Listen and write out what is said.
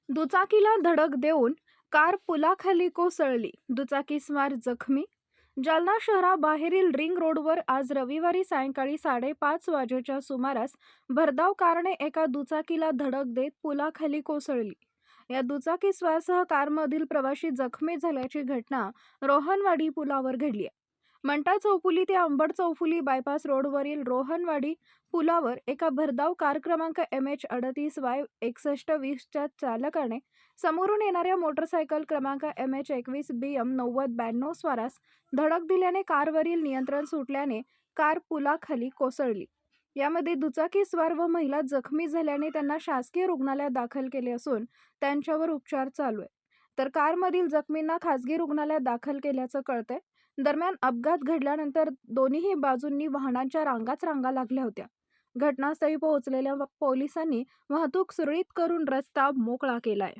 दुचाकीला धडक देऊन कार पुलाखाली कोसळली, दुचाकीस्वार जखमी. जालना शहराबाहेरील रिंग रोडवर आज रविवारी सायंकाळी 5:30 वाजेच्या सुमारास भरधाव कारने एका दुचाकीला धडक देत पुलाखाली कोसळली. या दुचाकीस्वारासह कारमधील प्रवाशी जखमी झाल्याची घटना रोहनवाडी पुलावर घडली आहे. मंठा चौफुली ते अंबड चौफुली बायपास रोडवरील रोहनवाडी पुलावर एका भरधाव कार क्रमांक MH38Y 6120 च्या चालकाने समोरून येणाऱ्या मोटरसायकल क्रमांक MH21BM 9092 स्वारास धडक दिल्याने कारवरील नियंत्रण सुटल्याने कार पुलाखाली कोसळली. यामध्ये दुचाकीस्वार व महिला जखमी झाल्याने त्यांना शासकीय रुग्णालयात दाखल केले असून त्यांच्यावर उपचार चालू आहे. तर कारमधील जखमींना खासगी रुग्णालयात दाखल केल्याचं कळतंय. दरम्यान अपघात घडल्यानंतर दोन्ही बाजूंनी वाहनांच्या रांगाच रांगा लागल्या होत्या. घटनास्थळी पोहोचलेल्या पोलिसांनी वाहतूक सुरळीत करून रस्ता मोकळा केलाय.